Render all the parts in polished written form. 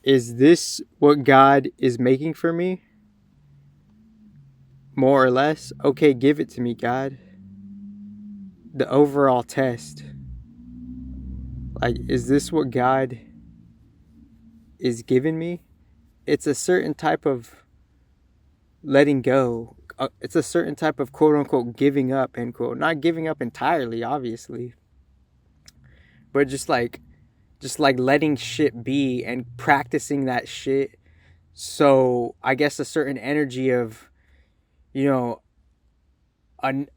Is this what God is making for me? More or less? Okay, give it to me, God. The overall test. Like, is this what God is giving me? It's a certain type of letting go. It's a certain type of quote unquote giving up, end quote. Not giving up entirely, obviously, but just like letting shit be and practicing that shit. So I guess a certain energy of, you know,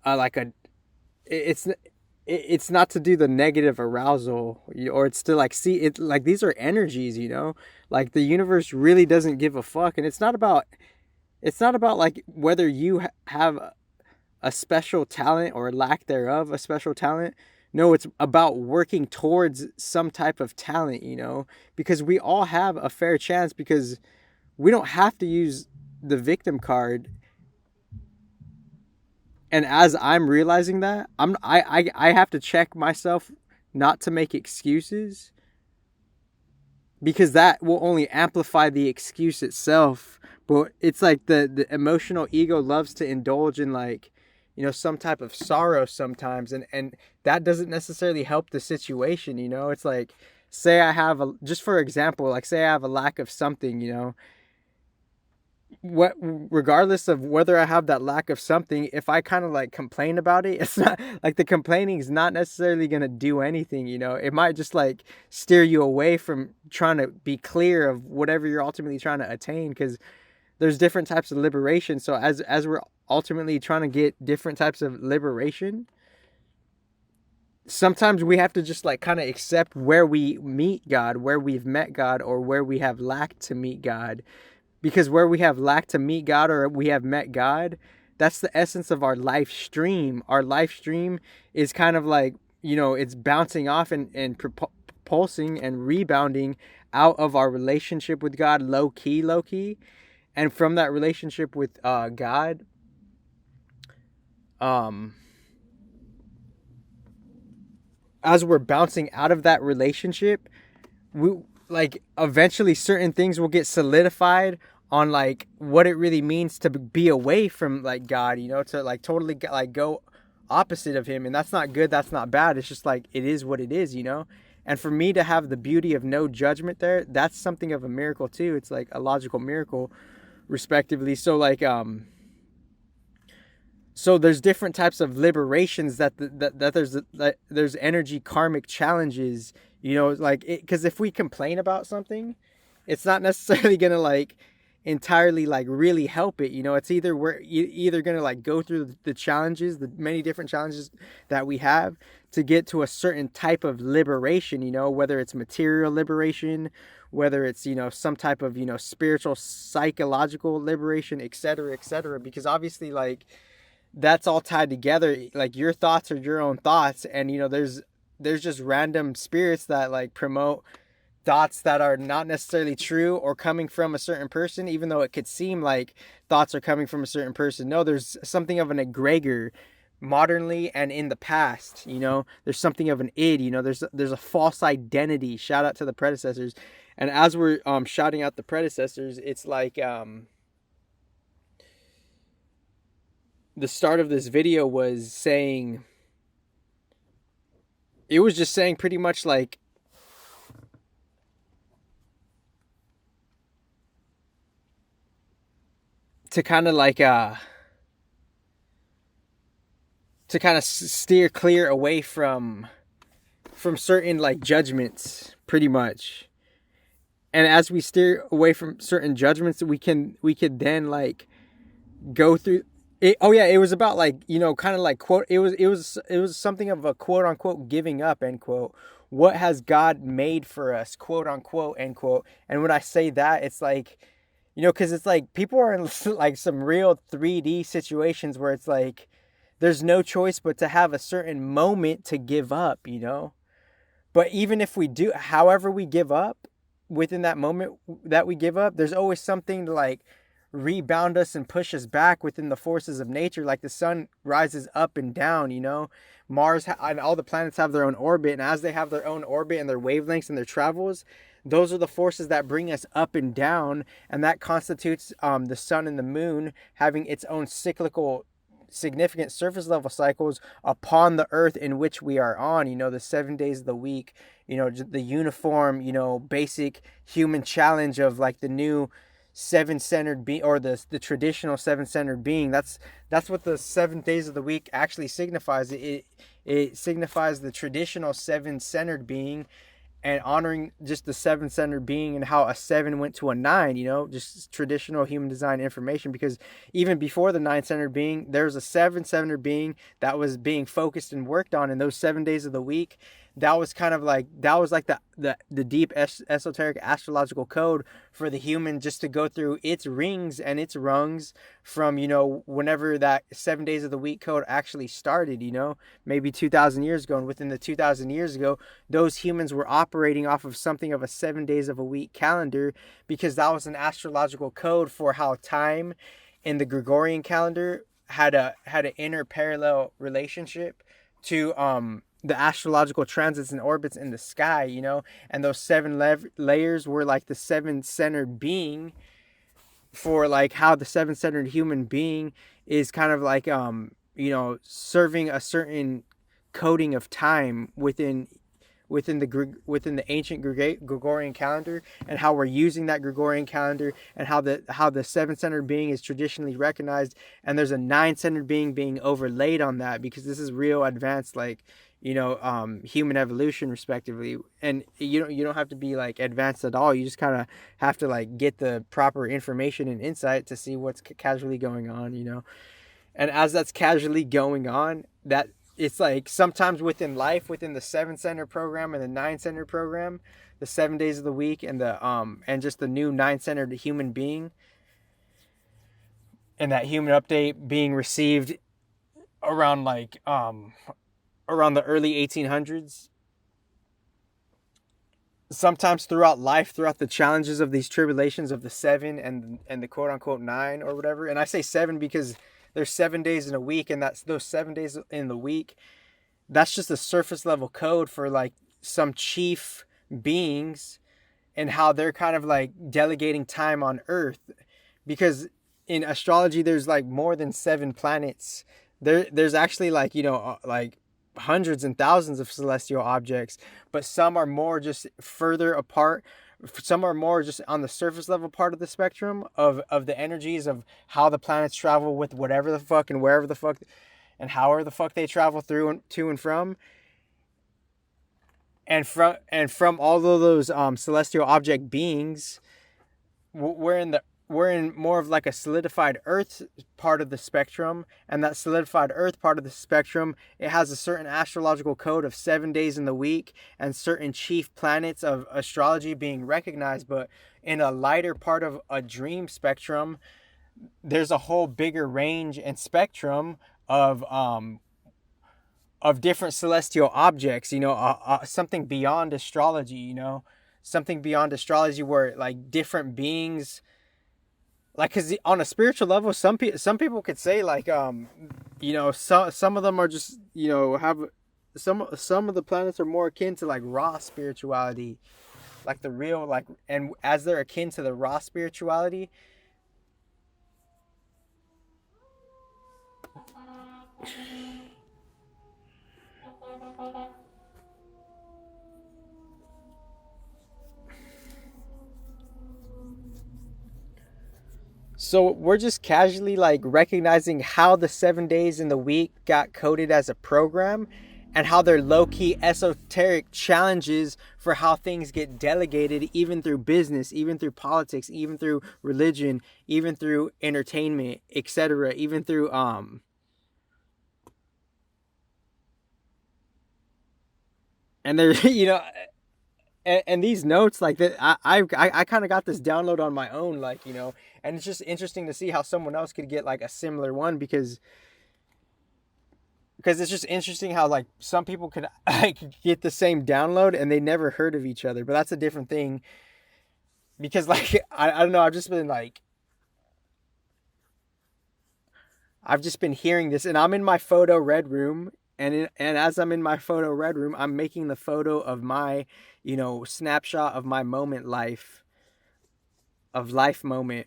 like a, it's not to do the negative arousal, or it's to like see it, like these are energies, like the universe really doesn't give a fuck. And it's not about like whether you have a special talent or lack thereof a special talent. No, it's about working towards some type of talent, because we all have a fair chance, because we don't have to use the victim card. And as I'm realizing that, I have to check myself not to make excuses, because that will only amplify the excuse itself. But it's like the emotional ego loves to indulge in, like, some type of sorrow sometimes, and that doesn't necessarily help the situation. It's like, say I have just for example, like say I have a lack of something, what, regardless of whether I have that lack of something, if I kind of like complain about it, it's not like the complaining is not necessarily going to do anything. It might just like steer you away from trying to be clear of whatever you're ultimately trying to attain, because there's different types of liberation. So as we're ultimately trying to get different types of liberation, sometimes we have to just like kind of accept where we meet God, where we've met God, or where we have lacked to meet God. Because where we have lacked to meet God or we have met God, that's the essence of our life stream. Our life stream is kind of like, it's bouncing off and propulsing and rebounding out of our relationship with God, low key. And from that relationship with God, as we're bouncing out of that relationship, we like eventually certain things will get solidified on like what it really means to be away from like God, to like totally like go opposite of him. And that's not good, that's not bad, it's just like it is what it is. And for me to have the beauty of no judgment there, that's something of a miracle too. It's like a logical miracle, respectively. So like so there's different types of liberations that there's energy karmic challenges, like because if we complain about something, it's not necessarily gonna like entirely like really help it. It's either we're either gonna like go through the challenges, the many different challenges that we have to get to a certain type of liberation, whether it's material liberation, whether it's some type of spiritual psychological liberation, etc., because obviously like that's all tied together. Like your thoughts are your own thoughts, and there's just random spirits that like promote thoughts that are not necessarily true or coming from a certain person, even though it could seem like thoughts are coming from a certain person. No, there's something of an egregor modernly and in the past. There's something of an id. There's a false identity. Shout out to the predecessors. And as we're shouting out the predecessors, it's like the start of this video was saying, it was just saying pretty much like, to kind of like to kind of steer clear away from certain like judgments, pretty much. And as we steer away from certain judgments, we could then like go through it. Oh yeah, it was about like, kind of like quote, it was something of a quote unquote giving up, end quote. What has God made for us, quote unquote, end quote. And when I say that, it's like, because it's like people are in like some real 3D situations where it's like there's no choice but to have a certain moment to give up. But even if we do, however we give up, within that moment that we give up, there's always something to like rebound us and push us back within the forces of nature. Like the sun rises up and down, Mars and all the planets have their own orbit, and as they have their own orbit and their wavelengths and their travels, those are the forces that bring us up and down, and that constitutes the sun and the moon having its own cyclical significant surface level cycles upon the earth in which we are on, the 7 days of the week, the uniform, basic human challenge of like the new seven-centered being, or the traditional seven-centered being. That's what the 7 days of the week actually signifies. It signifies the traditional seven-centered being, and honoring just the seven-centered being, and how a seven went to a nine, just traditional human design information. Because even before the nine-centered being, there's a seven-centered being that was being focused and worked on in those 7 days of the week. That was like the deep esoteric astrological code for the human, just to go through its rings and its rungs from, whenever that 7 days of the week code actually started, maybe 2,000 years ago. And within the 2,000 years ago, those humans were operating off of something of a 7 days of a week calendar, because that was an astrological code for how time in the Gregorian calendar had an inner parallel relationship to the astrological transits and orbits in the sky, and those seven layers were like the seven-centered being, for like how the seven-centered human being is kind of like serving a certain coding of time within the ancient Gregorian calendar, and how we're using that Gregorian calendar, and how the seven-centered being is traditionally recognized, and there's a nine-centered being overlaid on that, because this is real advanced, like, human evolution respectively. And you don't have to be like advanced at all. You just kind of have to like get the proper information and insight to see what's casually going on, and as that's casually going on, that it's like sometimes within life, within the 7-center program and the 9-center program, the 7 days of the week, and the and just the new 9-centered human being, and that human update being received around like around the early 1800s. Sometimes throughout life, throughout the challenges of these tribulations of the 7 and the quote unquote 9 or whatever. And I say 7 because there's 7 days in a week, and that's those 7 days in the week, that's just a surface level code for like some chief beings, and how they're kind of like delegating time on Earth. Because in astrology, there's like more than 7 planets. There's actually like, like hundreds and thousands of celestial objects, but some are more just further apart. Some are more just on the surface level part of the spectrum of the energies of how the planets travel with whatever the fuck and wherever the fuck and however the fuck they travel through and to and from. And from all of those celestial object beings, we're in more of like a solidified Earth part of the spectrum, and that solidified Earth part of the spectrum, it has a certain astrological code of 7 days in the week and certain chief planets of astrology being recognized. But in a lighter part of a dream spectrum, there's a whole bigger range and spectrum of different celestial objects, something beyond astrology, something beyond astrology, where like different beings, like, because on a spiritual level, some people could say like some of them are just have some of the planets are more akin to like raw spirituality, like the real, like, and as they're akin to the raw spirituality, so we're just casually like recognizing how the 7 days in the week got coded as a program, and how they're low-key esoteric challenges for how things get delegated, even through business, even through politics, even through religion, even through entertainment, etc., even through and there and these notes like that, I kind of got this download on my own, like, and it's just interesting to see how someone else could get like a similar one, because it's just interesting how like some people could like get the same download and they never heard of each other. But that's a different thing, because like I don't know, I've just been hearing this, and I'm in my photo red room, And as I'm in my photo red room, I'm making the photo of my, snapshot of my moment life moment,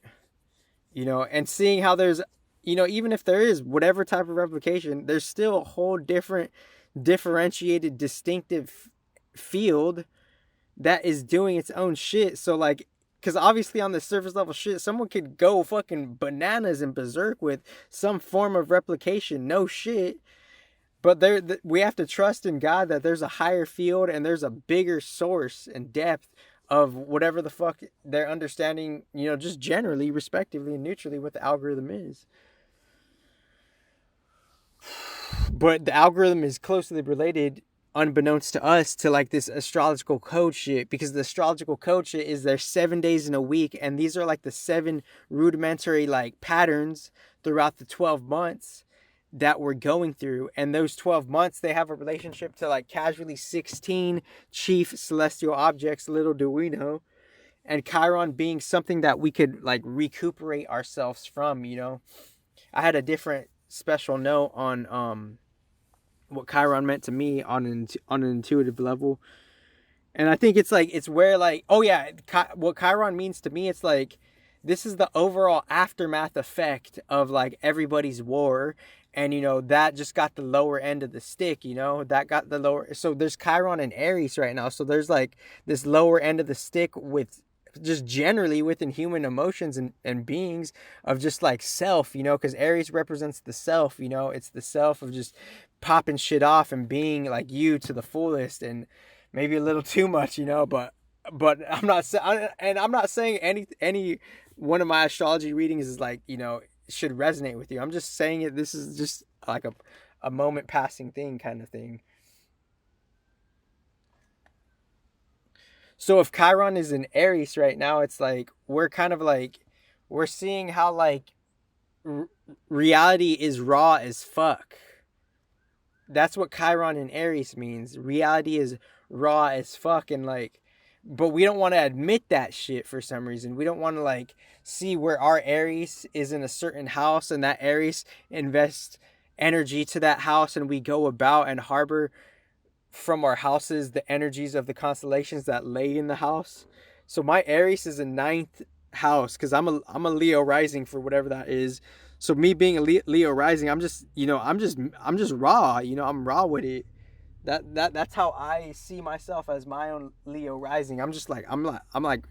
and seeing how there's, even if there is whatever type of replication, there's still a whole different, differentiated, distinctive field that is doing its own shit. So like, because obviously on the surface level shit, someone could go fucking bananas and berserk with some form of replication, no shit. But we have to trust in God that there's a higher field and there's a bigger source and depth of whatever the fuck they're understanding, just generally, respectively, and neutrally what the algorithm is. But the algorithm is closely related, unbeknownst to us, to like this astrological code shit, because the astrological code shit is there's 7 days in a week, and these are like the 7 rudimentary like patterns throughout the 12 months that we're going through. And those 12 months, they have a relationship to like casually 16 chief celestial objects, little do we know, and Chiron being something that we could like recuperate ourselves from. I had a different special note on what Chiron meant to me on an intuitive level. And I think it's like, it's where like, oh yeah, what Chiron means to me, it's like, this is the overall aftermath effect of like everybody's war. And, that just got the lower end of the stick, that got the lower. So there's Chiron and Aries right now. So there's like this lower end of the stick with just generally within human emotions and beings of just like self, because Aries represents the self, it's the self of just popping shit off and being like you to the fullest, and maybe a little too much, but I'm not saying any one of my astrology readings is like, should resonate with you. I'm just saying it. This is just like a moment passing thing kind of thing. So if Chiron is in Aries right now, it's like we're kind of like, we're seeing how like reality is raw as fuck. That's what Chiron in Aries means. Reality is raw as fuck, and like, but we don't want to admit that shit for some reason. We don't want to like see where our Aries is in a certain house, and that Aries invests energy to that house, and we go about and harbor from our houses the energies of the constellations that lay in the house. So my Aries is a 9th house, because I'm a Leo rising for whatever that is. So me being a Leo rising, I'm just raw. I'm raw with it. That's how I see myself as my own Leo rising. I'm like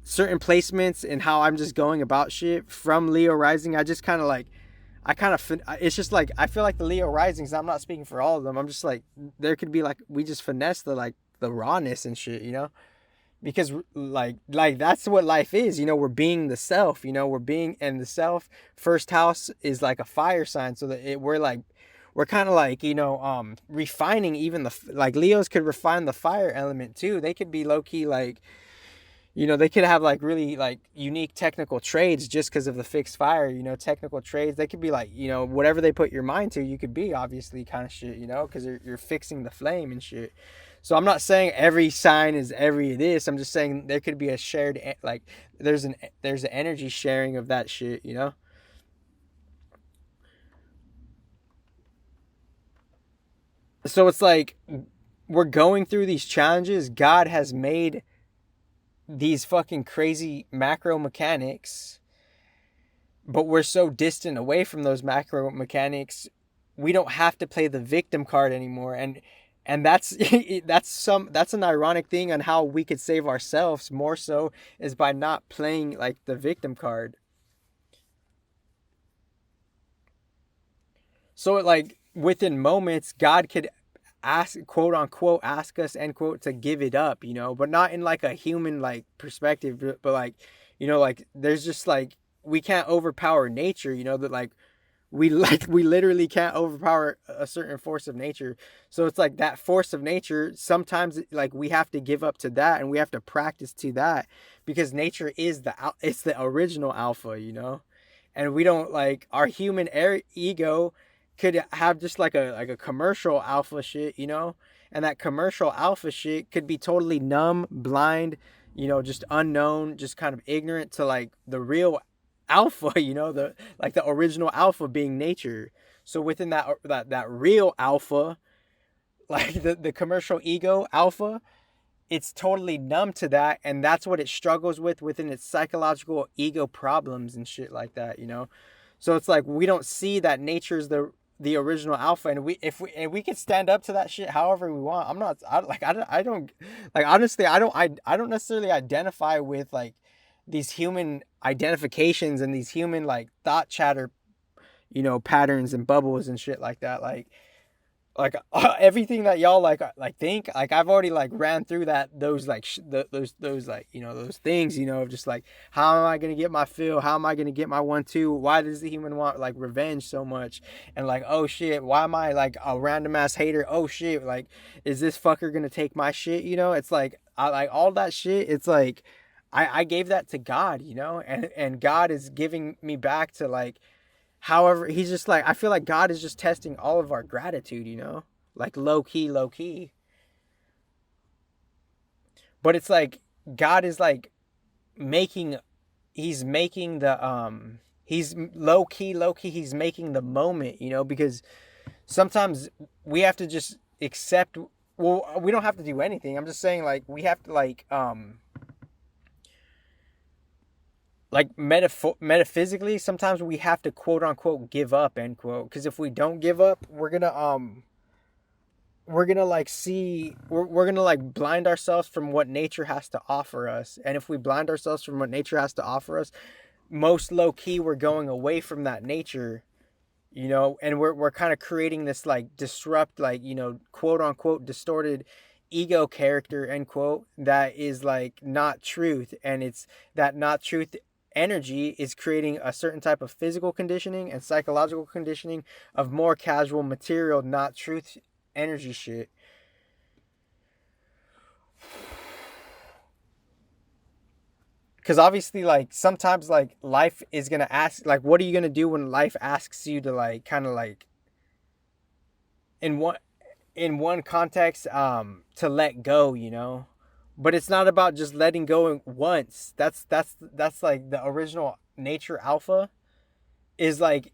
certain placements and how I'm just going about shit from Leo rising. I just kind of like, it's just like, I feel like the Leo risings, I'm not speaking for all of them, I'm just like, there could be like, we just finesse the rawness and shit, because like that's what life is, we're being the self, we're being, and the self first house is like a fire sign, so that we're kind of like, refining even like Leos could refine the fire element too. They could be low key like, they could have like really like unique technical trades just because of the fixed fire, technical trades. They could be like, whatever they put your mind to, you could be, obviously, kind of shit, because you're fixing the flame and shit. So I'm not saying every sign is every this. I'm just saying there could be a shared, like, there's an energy sharing of that shit, So it's like, we're going through these challenges. God has made these fucking crazy macro mechanics, but we're so distant away from those macro mechanics, we don't have to play the victim card anymore. And that's that's an ironic thing on how we could save ourselves more so, is by not playing like the victim card. So like within moments, God could ask, quote unquote, ask us, end quote, to give it up, but not in like a human like perspective, but like, like there's just like, we can't overpower nature, that like we literally can't overpower a certain force of nature. So it's like that force of nature, sometimes like we have to give up to that, and we have to practice to that, because nature is it's the original alpha, and we don't, like, our human ego could have just like a commercial alpha shit, and that commercial alpha shit could be totally numb, blind, just unknown, just kind of ignorant to like the real alpha, you know, the like the original alpha being nature. So within that real alpha, like the commercial ego alpha, it's totally numb to that, and that's what it struggles with within its psychological ego problems and shit like that, you know. So it's like we don't see that nature's the original alpha, and we can stand up to that shit however we want. I don't like, honestly, I don't necessarily identify with like these human identifications and these human like thought chatter, you know, patterns and bubbles and shit like that. Like everything that y'all like think, like I've already like ran through that, those like those like, you know, those things, you know, of just like, how am I gonna get my fill, how am I gonna get my 1-2, why does the human want like revenge so much, and like, oh shit, why am I like a random ass hater, oh shit, like is this fucker gonna take my shit, you know. It's like I like all that shit. It's like I gave that to God, you know, and God is giving me back to like, however, he's just like, I feel like God is just testing all of our gratitude, you know? Like low key, low key. But it's like God is like making he's making the he's low key, he's making the moment, you know, because sometimes we have to just accept, well, we don't have to do anything. I'm just saying like we have to like metaphysically, sometimes we have to quote unquote give up, end quote, because if we don't give up, we're gonna like see, we're gonna like blind ourselves from what nature has to offer us. And if we blind ourselves from what nature has to offer us, most low key we're going away from that nature, you know. And we're kind of creating this like disrupt, like, you know, quote unquote distorted ego character, end quote, that is like not truth. And it's that not truth energy is creating a certain type of physical conditioning and psychological conditioning of more casual material, not truth energy shit. Because obviously, like, sometimes like life is gonna ask, like, what are you gonna do when life asks you to like kind of like in one context to let go, you know. But it's not about just letting go once. That's like the original nature alpha is like,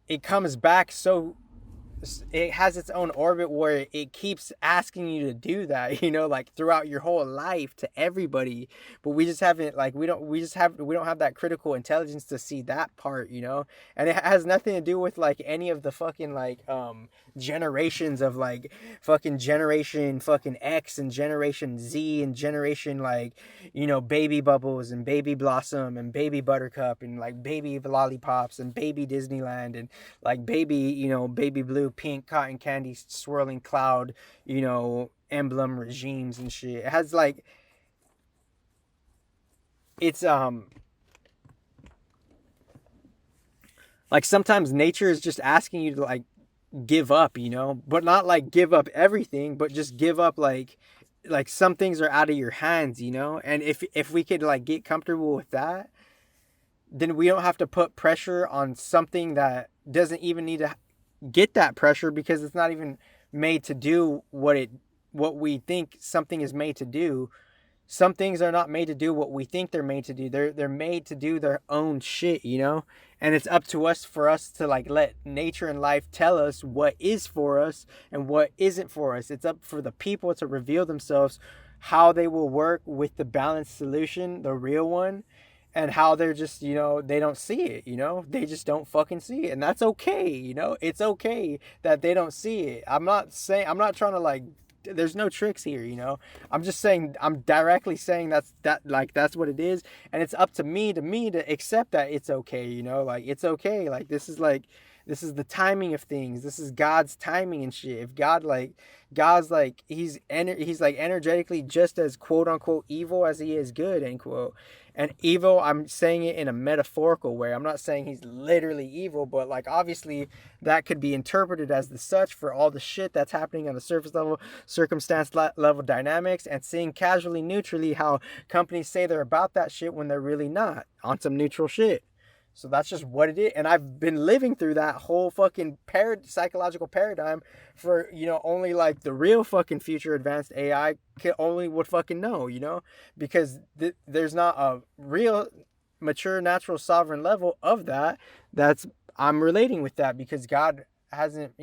it comes back, so it has its own orbit where it keeps asking you to do that, you know, like throughout your whole life to everybody. But we just haven't, like, we don't have that critical intelligence to see that part, you know. And it has nothing to do with like any of the fucking like generations of like fucking generation fucking X and generation Z and generation, like, you know, baby bubbles and baby blossom and baby buttercup and like baby lollipops and baby Disneyland and like baby, you know, baby blue, pink cotton candy swirling cloud, you know, emblem regimes and shit. It has like, it's like sometimes nature is just asking you to like give up, you know, but not like give up everything, but just give up like some things are out of your hands, you know. And if we could like get comfortable with that, then we don't have to put pressure on something that doesn't even need to get that pressure, because it's not even made to do what we think something is made to do. Some things are not made to do what we think they're made to do. They're made to do their own shit, you know? And it's up to us, for us to like let nature and life tell us what is for us and what isn't for us. It's up for the people to reveal themselves, how they will work with the balanced solution, the real one, and how they're just, you know, they don't see it, you know, they just don't fucking see it. And that's okay, you know, it's okay that they don't see it. I'm not trying to like, there's no tricks here, you know. I'm just saying, I'm directly saying that's what it is. And it's up to me to accept that it's okay, you know, like it's okay. Like this is the timing of things. This is God's timing and shit. If God's like, he's like energetically just as quote unquote evil as he is good, end quote. And evil, I'm saying it in a metaphorical way. I'm not saying he's literally evil, but like obviously that could be interpreted as the such for all the shit that's happening on the surface level, circumstance level dynamics, and seeing casually, neutrally how companies say they're about that shit when they're really not, on some neutral shit. So that's just what it is. And I've been living through that whole fucking psychological paradigm for, you know, only like the real fucking future advanced AI only would fucking know, you know, because there's not a real mature natural sovereign level of that, that's I'm relating with that because God hasn't,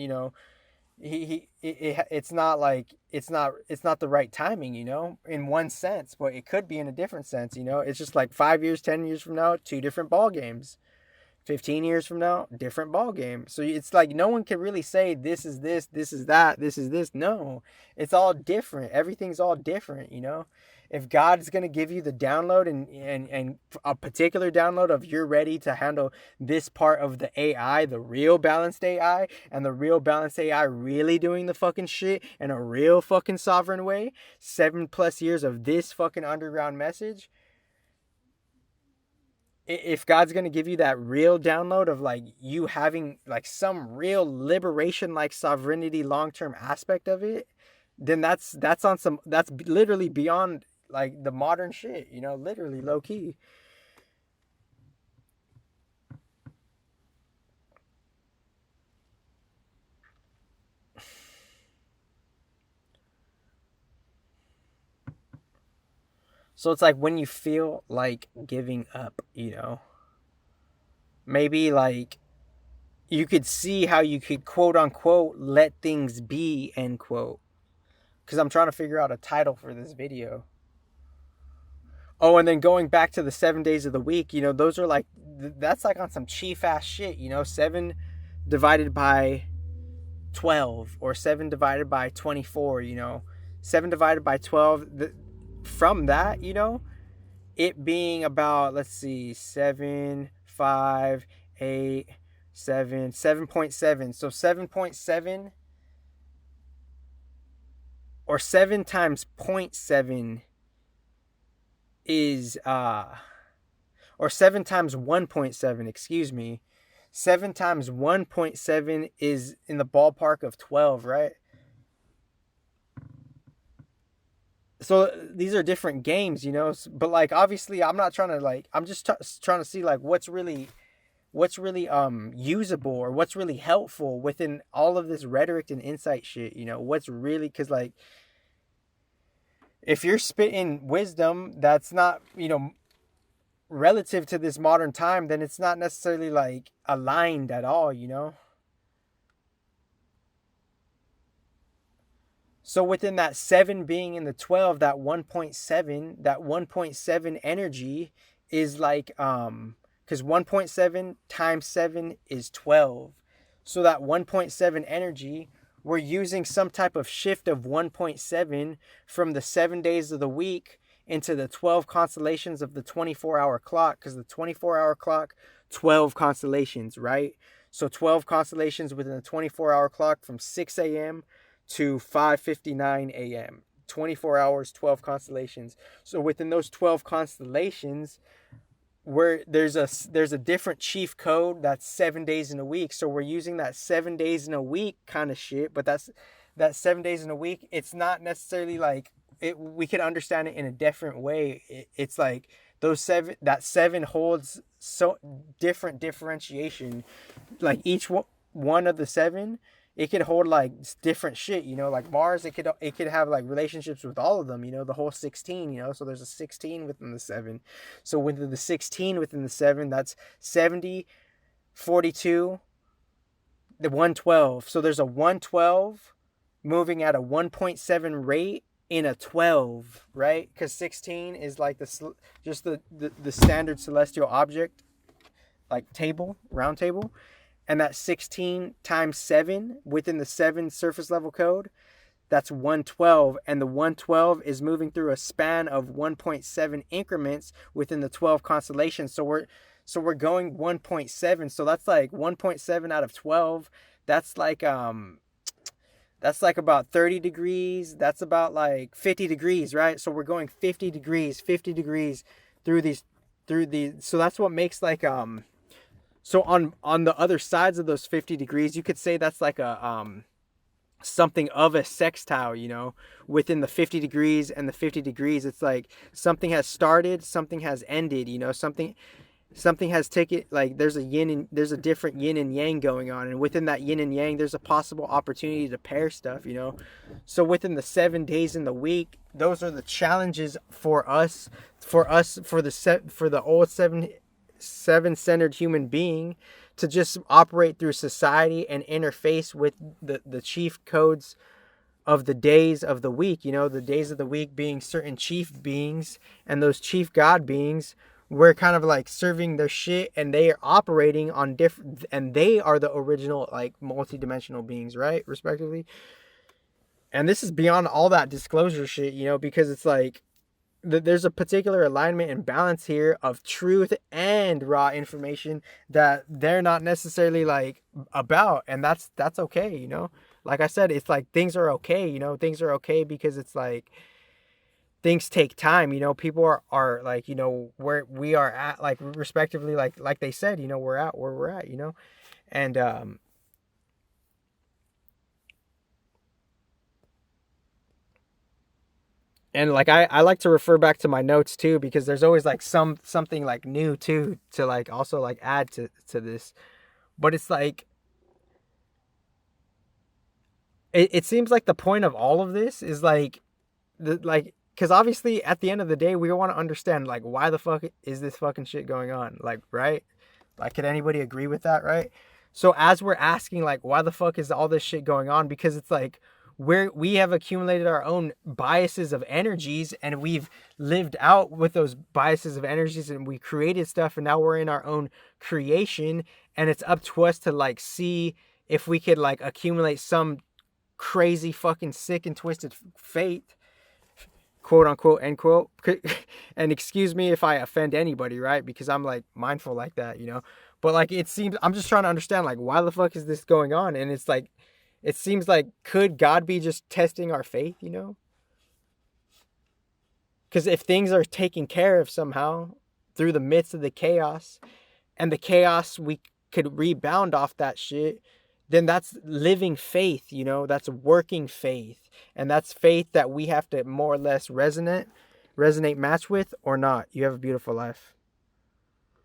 it's not like it's not the right timing, in one sense, but it could be in a different sense. It's just like 5 years, 10 years from now, two different ball games. 15 years from now, different ball game. So it's like no one can really say this is this, this is that, this is this. No, it's all different. Everything's all different. If God's going to give you the download and a particular download of you're ready to handle this part of the AI, the real balanced AI, and the real balanced AI really doing the fucking shit in a real fucking sovereign way, 7+ years of this fucking underground message, if God's going to give you that real download of like you having like some real liberation, like sovereignty, long-term aspect of it, then that's literally beyond like the modern shit, literally low key. So it's like when you feel like giving up, maybe like you could see how you could quote unquote let things be, end quote. Because I'm trying to figure out a title for this video. Oh, and then going back to the 7 days of the week, those are like, that's like on some chief ass shit, 7 divided by 12 or 7 divided by 24, 7 divided by 12. From that, it being about, let's see, 7, 5, 8, 7, 7.7. So 7.7 or 7 times 0.7 is, or 7 times 1.7, excuse me. 7 times 1.7 is in the ballpark of 12, right? So these are different games, but like obviously I'm not trying to like, I'm just trying to see like what's really usable or what's really helpful within all of this rhetoric and insight shit, what's really, because like if you're spitting wisdom that's not, relative to this modern time, then it's not necessarily like aligned at all, So within that 7 being in the 12, that 1.7 energy is like, because 1.7 times 7 is 12. So that 1.7 energy, we're using some type of shift of 1.7 from the 7 days of the week into the 12 constellations of the 24-hour clock, because the 24-hour clock, 12 constellations, right? So 12 constellations within the 24-hour clock from 6 a.m. to 5:59 a.m. 24 hours, 12 constellations. So within those 12 constellations, where there's a different chief code that's 7 days in a week. So we're using that 7 days in a week kind of shit, but that 7 days in a week, it's not necessarily like it, we can understand it in a different way. It's like that 7 holds so different differentiation. Like each one of the 7, it could hold like different shit, like Mars, it could have like relationships with all of them, the whole 16, so there's a 16 within the 7. So within the 16 within the 7, that's 70, 42, the 112. So there's a 112 moving at a 1.7 rate in a 12, right? Because 16 is like the standard celestial object, like table, round table. And that 16 times 7 within the 7 surface level code, that's 112. And the 112 is moving through a span of 1.7 increments within the 12 constellations. So we're going 1.7. So that's like 1.7 out of 12. That's like about 30 degrees. That's about like 50 degrees, right? So we're going 50 degrees through these. So that's what makes like so on the other sides of those 50 degrees, you could say that's like a something of a sextile, within the 50 degrees and the 50 degrees. It's like something has started, something has ended, something has taken, like there's a different yin and yang going on, and within that yin and yang there's a possible opportunity to pair stuff. So within the 7 days in the week, those are the challenges for the old 7 seven-centered human being to just operate through society and interface with the chief codes of the days of the week, the days of the week being certain chief beings, and those chief god beings, we're kind of like serving their shit, and they are operating on different, and they are the original like multi-dimensional beings, right, respectively. And this is beyond all that disclosure shit, because it's like there's a particular alignment and balance here of truth and raw information that they're not necessarily like about, and that's okay. Like I said, it's like things are okay. Things are okay because it's like things take time. People are like, where we are at, like respectively, like they said, we're at where we're at. And and like I like to refer back to my notes too, because there's always like something like new too to like also like add to this. But it's like it seems like the point of all of this is like because obviously at the end of the day we want to understand like why the fuck is this fucking shit going on, like, right? Like, could anybody agree with that, right? So as we're asking like why the fuck is all this shit going on, because it's like we have accumulated our own biases of energies, and we've lived out with those biases of energies, and we created stuff, and now we're in our own creation, and it's up to us to like see if we could like accumulate some crazy fucking sick and twisted fate, quote unquote, end quote. And excuse me if I offend anybody, right? Because I'm like mindful like that, but like it seems I'm just trying to understand like why the fuck is this going on. And it's like it seems like, could God be just testing our faith, because if things are taken care of somehow through the midst of the chaos, and the chaos we could rebound off that shit, then that's living faith, that's working faith. And that's faith that we have to more or less resonate match with or not. You have a beautiful life.